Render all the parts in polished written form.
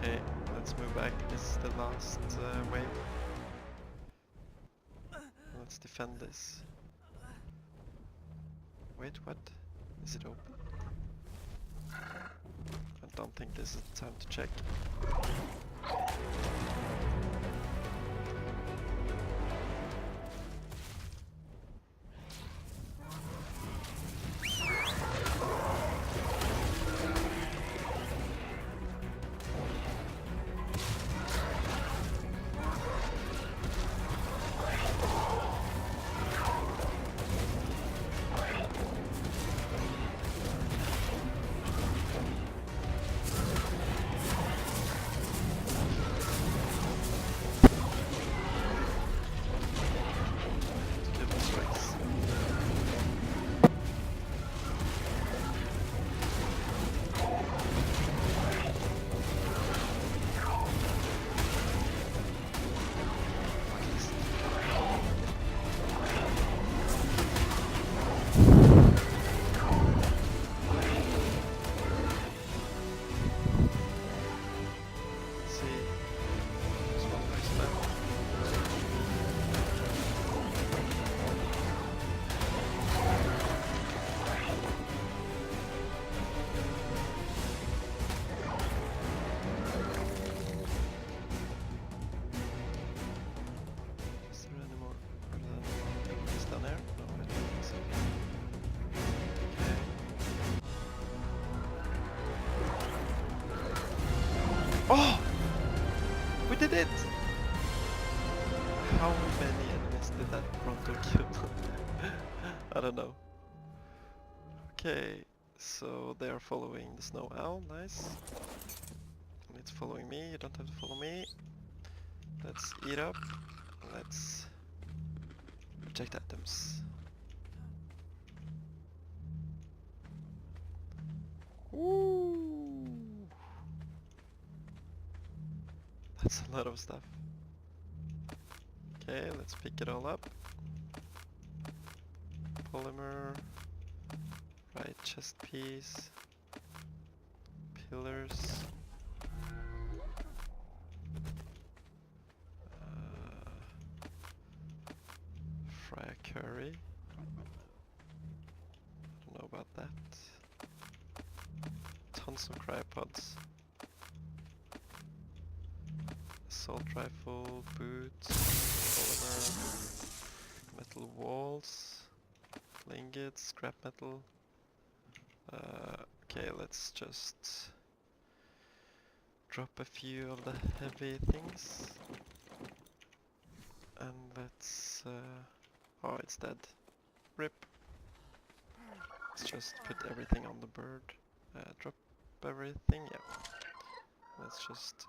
Okay, let's move back. This is the last wave. Let's defend this. Wait, what? Is it open? I don't think this is the time to check. Oh! We did it! How many enemies did that bronto kill? I don't know. Okay, so they are following the snow owl, nice. And it's following me, you don't have to follow me. Let's eat up. Let's protect items. Woo! That's a lot of stuff. Okay, let's pick it all up. Polymer, right chest piece, pillars, fry a curry. I don't know about that. Tons of cryopods. Assault rifle, boots, polymer, metal walls, ingots, scrap metal. Okay, let's just drop a few of the heavy things. And let's... oh, it's dead. RIP. Let's just put everything on the bird. Drop everything, yeah. Let's just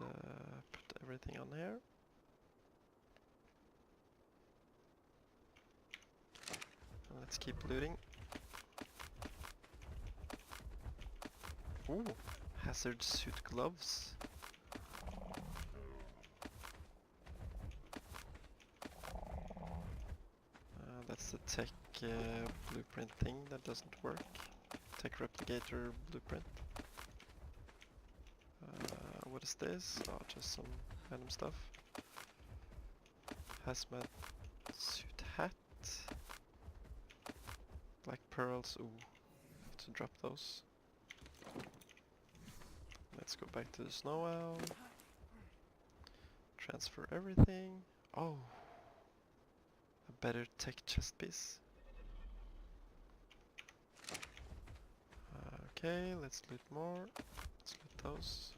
put everything on here. And let's keep looting. Ooh, hazard suit gloves. That's the tech blueprint thing that doesn't work. Tech replicator blueprint. What is this? Oh, just some random stuff. Hazmat suit hat. Black pearls. Ooh, have to drop those. Let's go back to the snow owl. Transfer everything. Oh, a better tech chest piece. Okay, let's loot more. Let's loot those.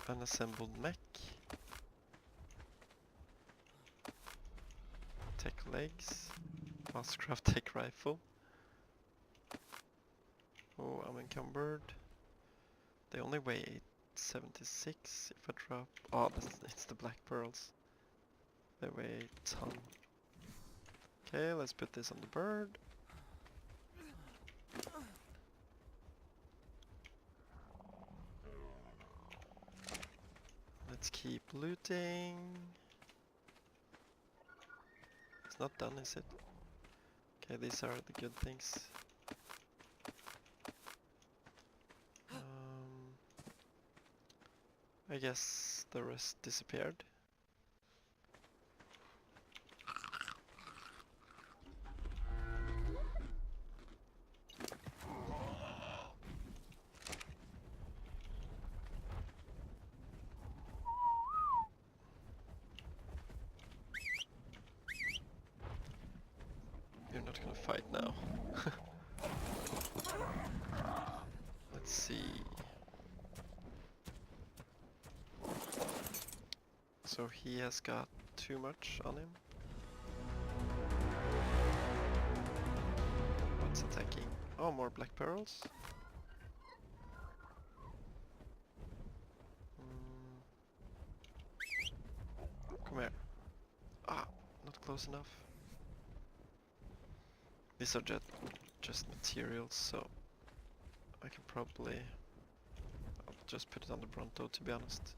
Unassembled mech. Tech legs. Mastercraft tech rifle. Oh, I'm encumbered. They only weigh 876 if I drop... Oh, it's the black pearls. They weigh a ton. Okay, let's put this on the bird. Let's keep looting. It's not done, is it? Okay, these are the good things. I guess the rest disappeared. You're not gonna fight now. Let's see. So he has got too much on him. What's attacking? Oh, more black pearls. Come here. Ah, not close enough. These are just materials, so I can probably... I'll just put it on the bronto, to be honest.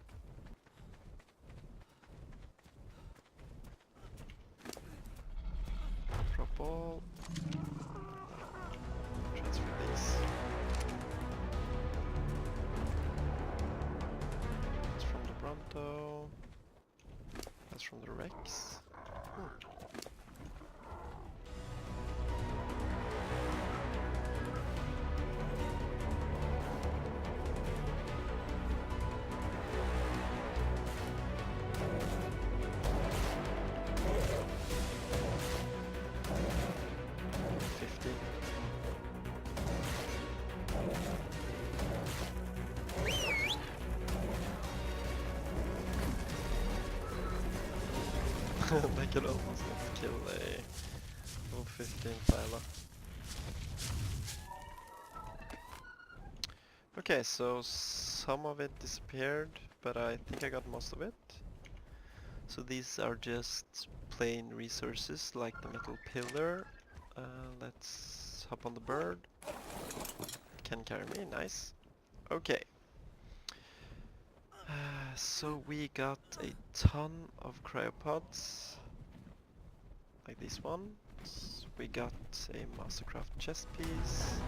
Drop all. Transfer these. That's from the bronto. That's from the Rex. Hmm. They could almost kill a level 15 Thyla. Okay, so some of it disappeared, but I think I got most of it. So these are just plain resources like the metal pillar. Let's hop on the bird. It can carry me, nice. Okay. So we got a ton of cryopods, like these ones. We got a Mastercraft chest piece.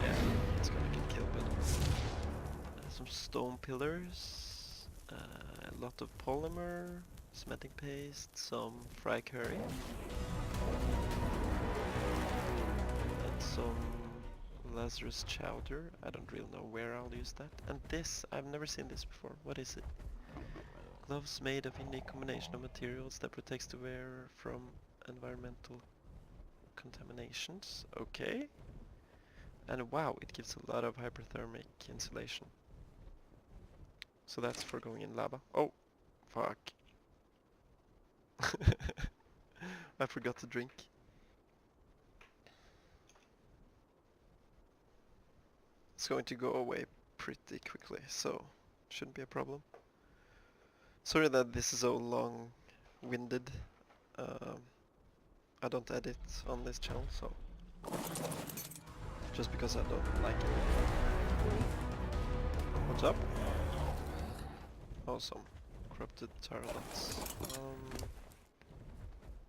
Yeah, it's gonna get killed, but some stone pillars, a lot of polymer, cementing paste, some fry curry, and some Lazarus chowder. I don't really know where I'll use that. And this, I've never seen this before. What is it? Gloves made of unique combination of materials that protects the wearer from environmental contaminations. Okay. And wow, it gives a lot of hyperthermic insulation. So that's for going in lava. Oh, fuck. I forgot to drink. It's going to go away pretty quickly, so shouldn't be a problem. Sorry that this is so long-winded. I don't edit on this channel, so just because I don't like it. What's up? Awesome. Corrupted Tarlets.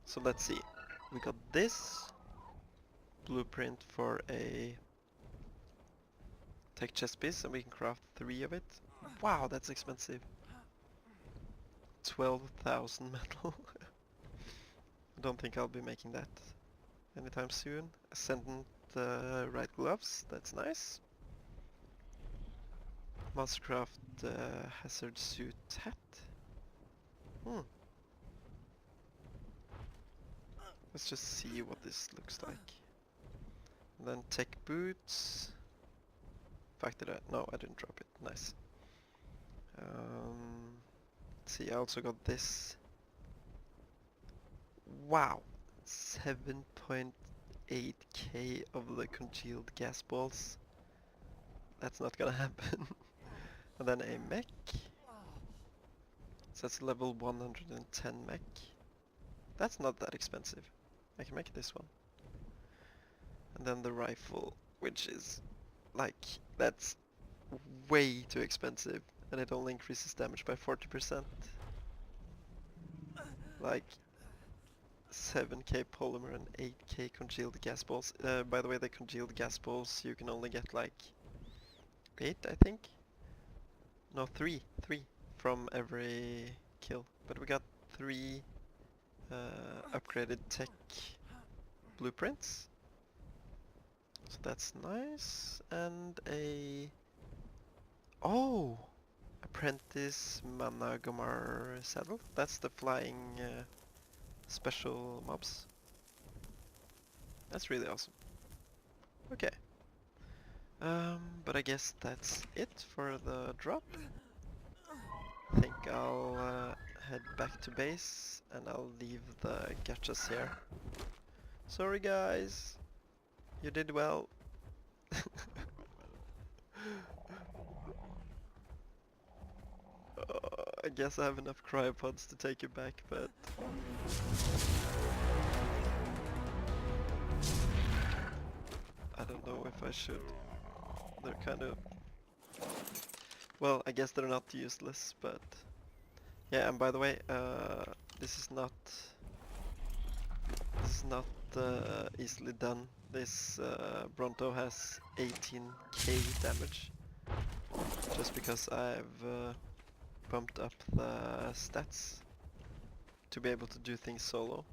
So let's see. We got this blueprint for a tech chest piece, and we can craft 3 of it. Wow, that's expensive. 12,000 metal. I don't think I'll be making that anytime soon. Ascendant right gloves, that's nice. Mastercraft hazard suit hat. Let's just see what this looks like. And then tech boots. Fact that no, I didn't drop it. Nice. Let's see, I also got this. Wow, 7.8k of the congealed gas balls. That's not gonna happen. And then a mech. So that's level 110 mech. That's not that expensive. I can make this one. And then the rifle, which is like, that's way too expensive. And it only increases damage by 40%. Like, 7k polymer and 8k congealed gas balls. By the way, the congealed gas balls you can only get like 8, I think. No, 3 from every kill. But we got 3 upgraded tech blueprints. So that's nice. And a... Oh! Apprentice Managomar saddle. That's the flying special mobs. That's really awesome. Okay. But I guess that's it for the drop. I think I'll head back to base and I'll leave the Gatchas here. Sorry guys, you did well. I guess I have enough cryopods to take you back, but... I don't know if I should. They're kind of... Well, I guess they're not useless, but... Yeah, and by the way, this is not easily done. This bronto has 18k damage, just because I've bumped up the stats to be able to do things solo.